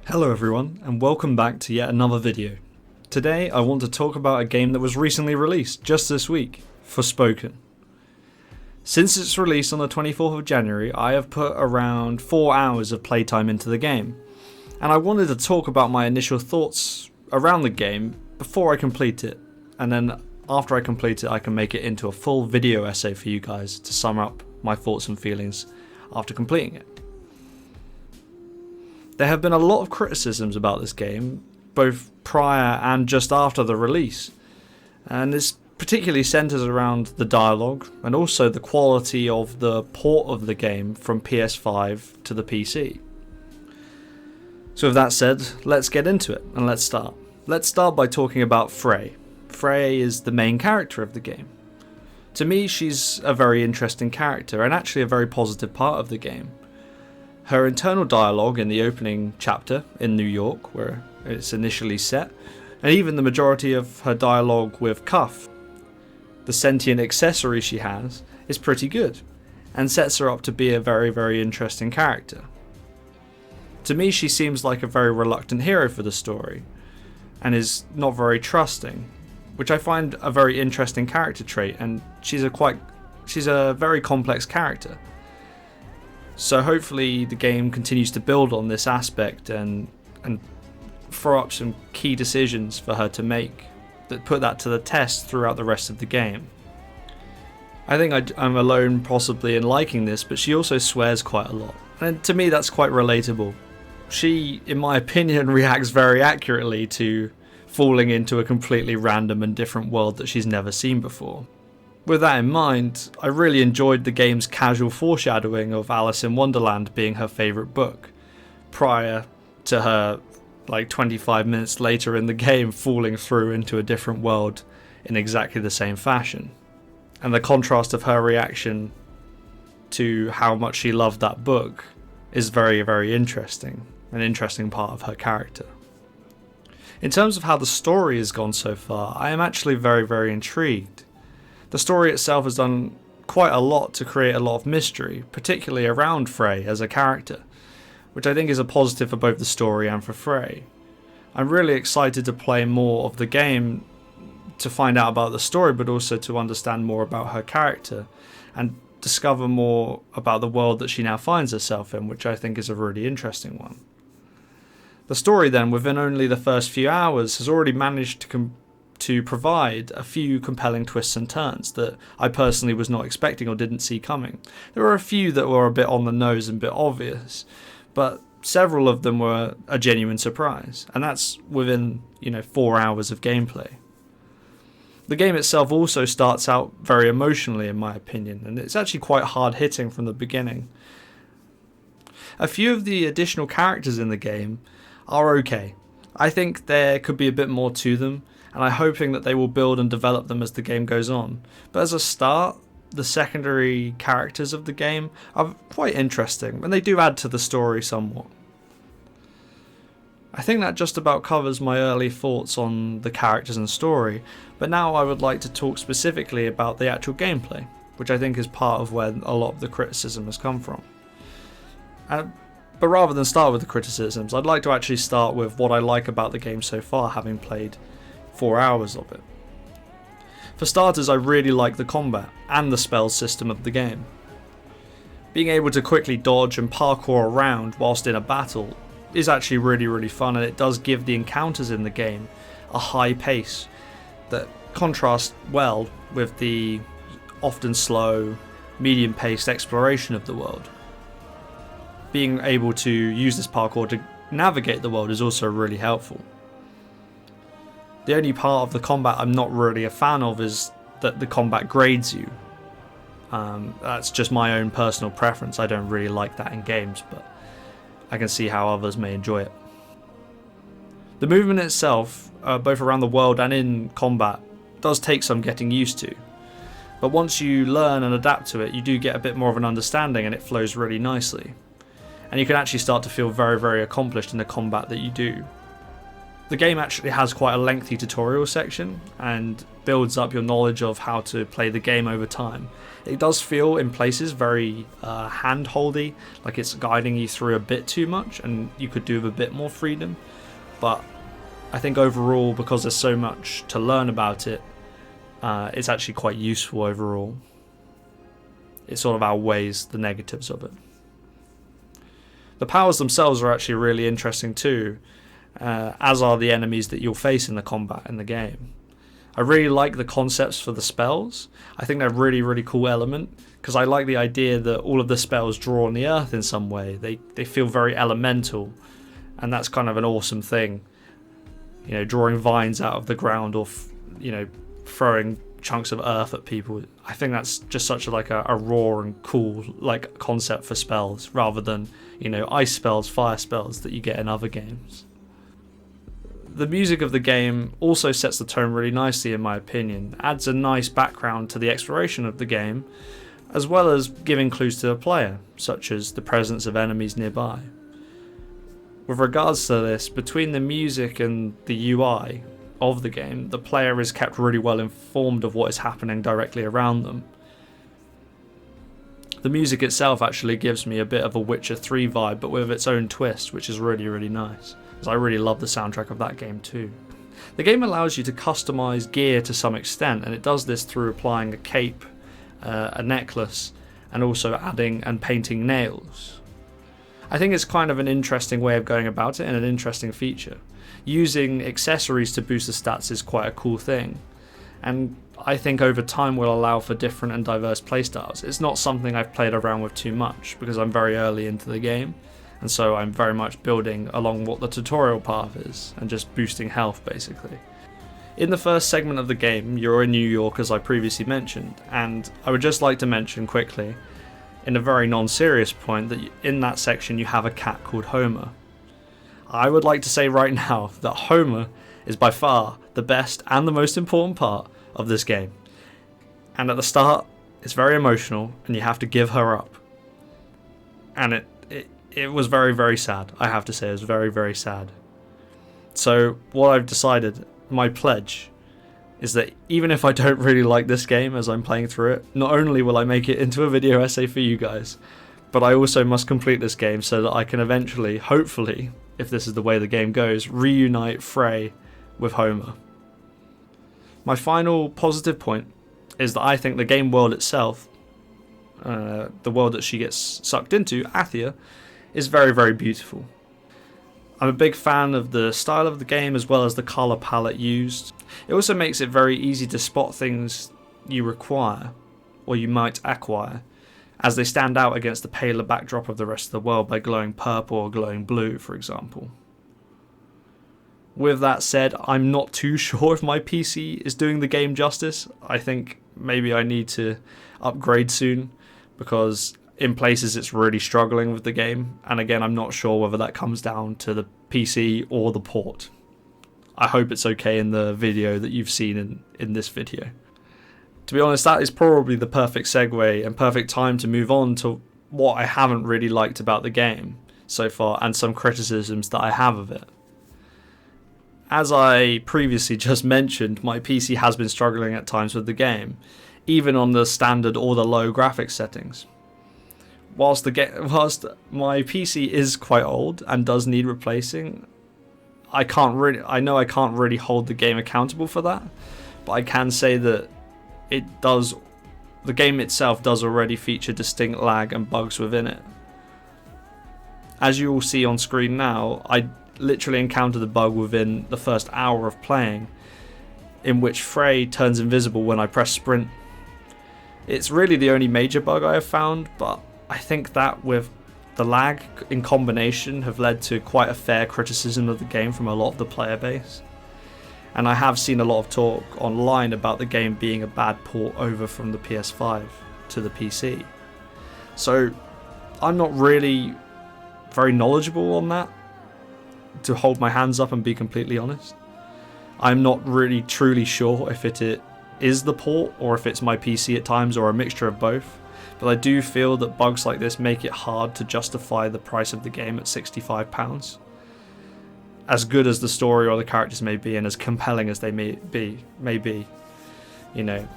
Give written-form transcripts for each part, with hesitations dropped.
Hello everyone, and welcome back to yet another video. Today I want to talk about a game that was recently released just this week, Forspoken. Since its release on the 24th of January, I have put around 4 hours of playtime into the game, and I wanted to talk about my initial thoughts around the game before I complete it, and then after I complete it I can make it into a full video essay for you guys to sum up my thoughts and feelings after completing it. There have been a lot of criticisms about this game, both prior and just after the release, and this particularly centres around the dialogue and also the quality of the port of the game from PS5 to the PC. So with that said, let's get into it and let's start. Let's start by talking about Frey. Frey is the main character of the game. To me, she's a very interesting character and actually a very positive part of the game. Her internal dialogue in the opening chapter in New York, where it's initially set, and even the majority of her dialogue with Cuff, the sentient accessory she has, is pretty good, and sets her up to be a very, very interesting character. To me, she seems like a very reluctant hero for the story, and is not very trusting, which I find a very interesting character trait, and she's a very complex character. So hopefully the game continues to build on this aspect and throw up some key decisions for her to make that put that to the test throughout the rest of the game. I think I'm alone possibly in liking this, but she also swears quite a lot, and to me that's quite relatable. She, in my opinion, reacts very accurately to falling into a completely random and different world that she's never seen before. With that in mind, I really enjoyed the game's casual foreshadowing of Alice in Wonderland being her favourite book, prior to her, 25 minutes later in the game, falling through into a different world in exactly the same fashion. And the contrast of her reaction to how much she loved that book is very, very interesting, an interesting part of her character. In terms of how the story has gone so far, I am actually very, very intrigued. The story itself has done quite a lot to create a lot of mystery, particularly around Frey as a character, which I think is a positive for both the story and for Frey. I'm really excited to play more of the game to find out about the story, but also to understand more about her character and discover more about the world that she now finds herself in, which I think is a really interesting one. The story then, within only the first few hours, has already managed to provide a few compelling twists and turns that I personally was not expecting or didn't see coming. There were a few that were a bit on the nose and a bit obvious, but several of them were a genuine surprise, and that's within 4 hours of gameplay. The game itself also starts out very emotionally, in my opinion, and it's actually quite hard hitting from the beginning. A few of the additional characters in the game are okay. I think there could be a bit more to them, and I'm hoping that they will build and develop them as the game goes on. But as a start, the secondary characters of the game are quite interesting, and they do add to the story somewhat. I think that just about covers my early thoughts on the characters and story, but now I would like to talk specifically about the actual gameplay, which I think is part of where a lot of the criticism has come from. But rather than start with the criticisms, I'd like to actually start with what I like about the game so far, having played 4 hours of it. For starters, I really like the combat and the spells system of the game. Being able to quickly dodge and parkour around whilst in a battle is actually really, really fun, and it does give the encounters in the game a high pace that contrasts well with the often slow, medium-paced exploration of the world. Being able to use this parkour to navigate the world is also really helpful. The only part of the combat I'm not really a fan of is that the combat grades you. That's just my own personal preference. I don't really like that in games, but I can see how others may enjoy it. The movement itself, both around the world and in combat, does take some getting used to. But once you learn and adapt to it, you do get a bit more of an understanding, and it flows really nicely. And you can actually start to feel very, very accomplished in the combat that you do. The game actually has quite a lengthy tutorial section, and builds up your knowledge of how to play the game over time. It does feel in places very hand-holdy, like it's guiding you through a bit too much and you could do with a bit more freedom. But I think overall, because there's so much to learn about it, it's actually quite useful overall. It sort of outweighs the negatives of it. The powers themselves are actually really interesting too, as are the enemies that you'll face in the combat in the game. I really like the concepts for the spells. I think they're a really, really cool element, because I like the idea that all of the spells draw on the earth in some way. They feel very elemental, and that's kind of an awesome thing. You know, drawing vines out of the ground or, throwing chunks of earth at people. I think that's just such a raw and cool concept for spells, rather than, ice spells, fire spells that you get in other games. The music of the game also sets the tone really nicely, in my opinion, adds a nice background to the exploration of the game, as well as giving clues to the player, such as the presence of enemies nearby. With regards to this, between the music and the UI of the game, the player is kept really well informed of what is happening directly around them. The music itself actually gives me a bit of a Witcher 3 vibe, but with its own twist, which is really, really nice, as I really love the soundtrack of that game too. The game allows you to customize gear to some extent, and it does this through applying a cape, a necklace, and also adding and painting nails. I think it's kind of an interesting way of going about it, and an interesting feature. Using accessories to boost the stats is quite a cool thing, and I think over time will allow for different and diverse playstyles. It's not something I've played around with too much, because I'm very early into the game, and so I'm very much building along what the tutorial path is, and just boosting health basically. In the first segment of the game, you're in New York, as I previously mentioned, and I would just like to mention quickly, in a very non-serious point, that in that section you have a cat called Homer. I would like to say right now that Homer is by far the best and the most important part of this game. And at the start, it's very emotional, and you have to give her up. And it was very, very sad. I have to say, it was very, very sad. So what I've decided, my pledge, is that even if I don't really like this game as I'm playing through it, not only will I make it into a video essay for you guys, but I also must complete this game so that I can eventually, hopefully, if this is the way the game goes, reunite Frey with Homer. My final positive point is that I think the game world itself, the world that she gets sucked into, Athia, is very, very beautiful. I'm a big fan of the style of the game as well as the colour palette used. It also makes it very easy to spot things you require, or you might acquire, as they stand out against the paler backdrop of the rest of the world by glowing purple or glowing blue, for example. With that said, I'm not too sure if my PC is doing the game justice. I think maybe I need to upgrade soon, because in places it's really struggling with the game, and again I'm not sure whether that comes down to the PC or the port. I hope it's okay in the video that you've seen in this video. To be honest, that is probably the perfect segue and perfect time to move on to what I haven't really liked about the game so far, and some criticisms that I have of it. As I previously just mentioned, my PC has been struggling at times with the game, even on the standard or the low graphics settings. Whilst my PC is quite old and does need replacing, I know I can't really hold the game accountable for that, but I can say that the game itself does already feature distinct lag and bugs within it. As you will see on screen now, I literally encountered the bug within the first hour of playing, in which Frey turns invisible when I press sprint. It's really the only major bug I have found, but I think that with the lag in combination have led to quite a fair criticism of the game from a lot of the player base. And I have seen a lot of talk online about the game being a bad port over from the PS5 to the PC. So I'm not really very knowledgeable on that, to hold my hands up and be completely honest. I'm not really truly sure if it is the port or if it's my PC at times, or a mixture of both. But I do feel that bugs like this make it hard to justify the price of the game at £65. As good as the story or the characters may be, and as compelling as they may be. You know,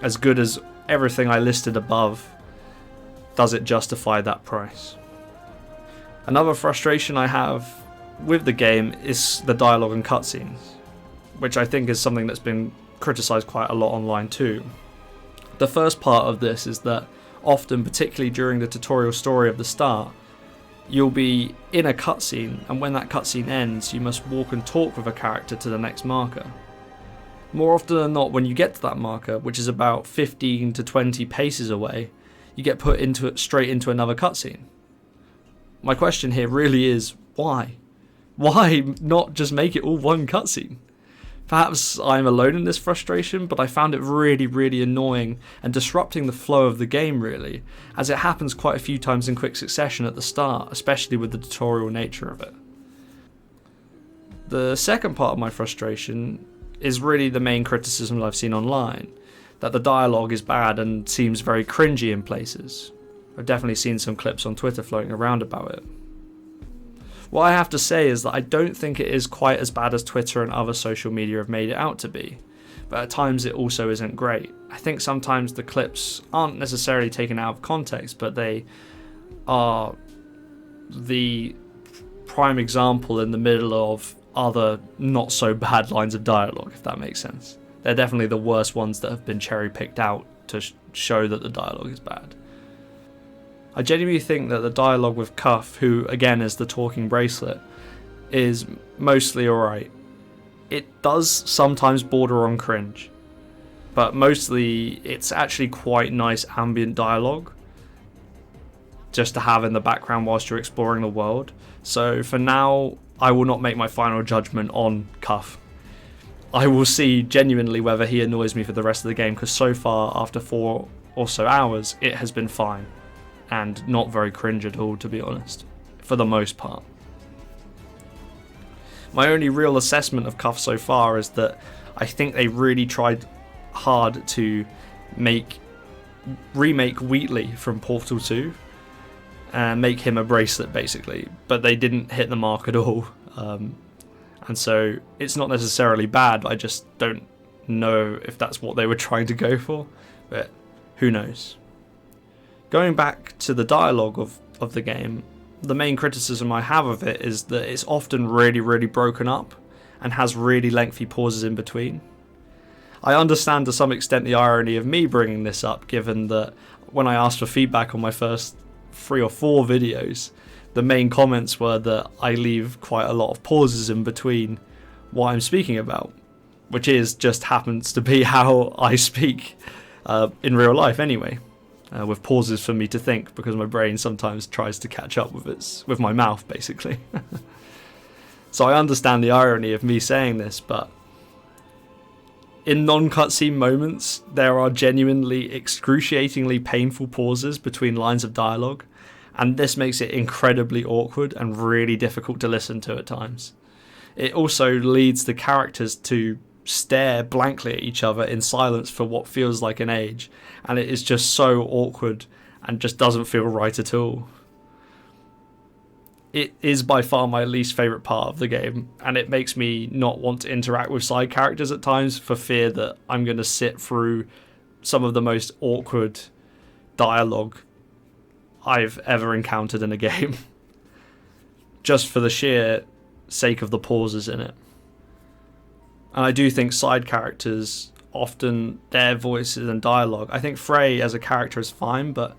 as good as everything I listed above, does it justify that price? Another frustration I have with the game is the dialogue and cutscenes, which I think is something that's been criticised quite a lot online too. The first part of this is that often, particularly during the tutorial story of the start, you'll be in a cutscene, and when that cutscene ends, you must walk and talk with a character to the next marker. More often than not, when you get to that marker, which is about 15 to 20 paces away, you get put straight into another cutscene. My question here really is, why? Why not just make it all one cutscene? Perhaps I'm alone in this frustration, but I found it really, really annoying and disrupting the flow of the game really, as it happens quite a few times in quick succession at the start, especially with the tutorial nature of it. The second part of my frustration is really the main criticism that I've seen online, that the dialogue is bad and seems very cringy in places. I've definitely seen some clips on Twitter floating around about it. What I have to say is that I don't think it is quite as bad as Twitter and other social media have made it out to be, but at times it also isn't great. I think sometimes the clips aren't necessarily taken out of context, but they are the prime example in the middle of other not so bad lines of dialogue, if that makes sense. They're definitely the worst ones that have been cherry picked out to show that the dialogue is bad. I genuinely think that the dialogue with Cuff, who again is the talking bracelet, is mostly alright. It does sometimes border on cringe, but mostly it's actually quite nice ambient dialogue just to have in the background whilst you're exploring the world. So for now, I will not make my final judgment on Cuff. I will see genuinely whether he annoys me for the rest of the game, because so far, after 4 or so hours, it has been fine. And not very cringe at all, to be honest, for the most part. My only real assessment of Cuff so far is that I think they really tried hard to remake Wheatley from Portal 2 and make him a bracelet basically, but they didn't hit the mark at all. And so it's not necessarily bad, I just don't know if that's what they were trying to go for, but who knows. Going back to the dialogue of the game, the main criticism I have of it is that it's often really, really broken up and has really lengthy pauses in between. I understand to some extent the irony of me bringing this up, given that when I asked for feedback on my first 3 or 4 videos, the main comments were that I leave quite a lot of pauses in between what I'm speaking about, which just happens to be how I speak in real life anyway. With pauses for me to think, because my brain sometimes tries to catch up with my mouth, basically. So I understand the irony of me saying this, but in non-cutscene moments, there are genuinely excruciatingly painful pauses between lines of dialogue, and this makes it incredibly awkward and really difficult to listen to at times. It also leads the characters to stare blankly at each other in silence for what feels like an age, and it is just so awkward and just doesn't feel right at all. It is by far my least favourite part of the game, and it makes me not want to interact with side characters at times for fear that I'm going to sit through some of the most awkward dialogue I've ever encountered in a game, just for the sheer sake of the pauses in it. And I do think side characters, often their voices and dialogue, I think Frey as a character is fine, but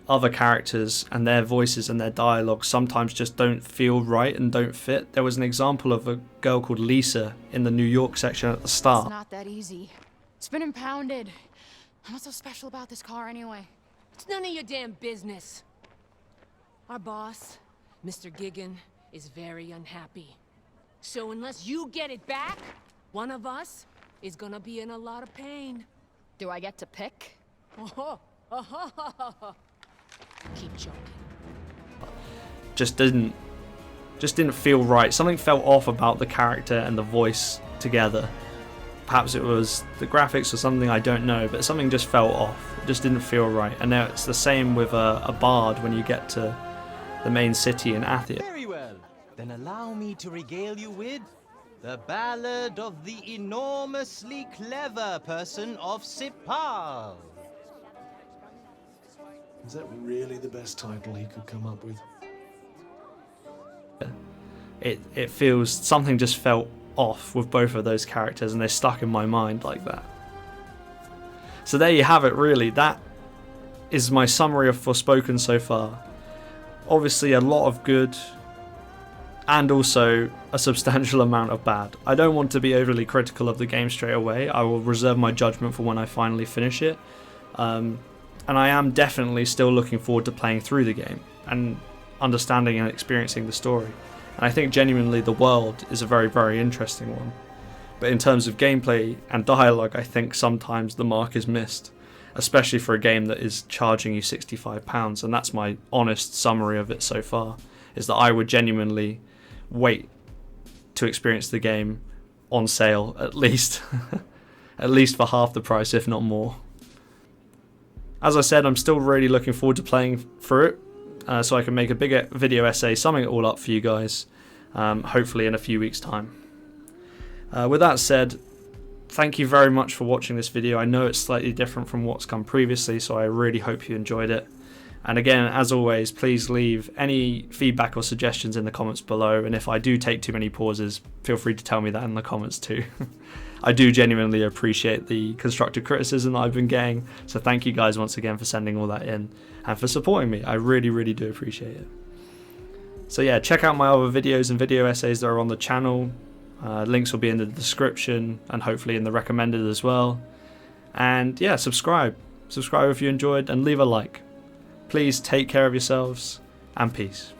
other characters and their voices and their dialogue sometimes just don't feel right and don't fit. There was an example of a girl called Lisa in the New York section at the start. It's not that easy. It's been impounded. What's so special about this car anyway? It's none of your damn business. Our boss, Mr. Gigan, is very unhappy. So unless you get it back, one of us is gonna be in a lot of pain. Do I get to pick? Oh, keep joking. Just didn't feel right. Something felt off about the character and the voice together. Perhaps it was the graphics or something, I don't know, but something just felt off. It just didn't feel right. And now it's the same with a bard when you get to the main city in Athia. Very well. Then allow me to regale you with The Ballad of the Enormously Clever Person of Sipal. Is that really the best title he could come up with? It feels, something just felt off with both of those characters, and they're stuck in my mind like that. So there you have it, really. That is my summary of Forspoken so far. Obviously a lot of good, and also a substantial amount of bad. I don't want to be overly critical of the game straight away. I will reserve my judgment for when I finally finish it. And I am definitely still looking forward to playing through the game and understanding and experiencing the story. And I think genuinely the world is a very, very interesting one. But in terms of gameplay and dialogue, I think sometimes the mark is missed, especially for a game that is charging you £65. And that's my honest summary of it so far, is that I would genuinely wait to experience the game on sale, at least at least for half the price, if not more. As I said, I'm still really looking forward to playing through it, so I can make a bigger video essay summing it all up for you guys, hopefully in a few weeks' time. With that said, thank you very much for watching this video. I know it's slightly different from what's come previously, so I really hope you enjoyed it. And again, as always, please leave any feedback or suggestions in the comments below, and if I do take too many pauses, feel free to tell me that in the comments too. I do genuinely appreciate the constructive criticism that I've been getting, so thank you guys once again for sending all that in and for supporting me. I really, really do appreciate it. So yeah, check out my other videos and video essays that are on the channel. Links will be in the description and hopefully in the recommended as well. And yeah, subscribe if you enjoyed, and leave a like. Please take care of yourselves, and peace.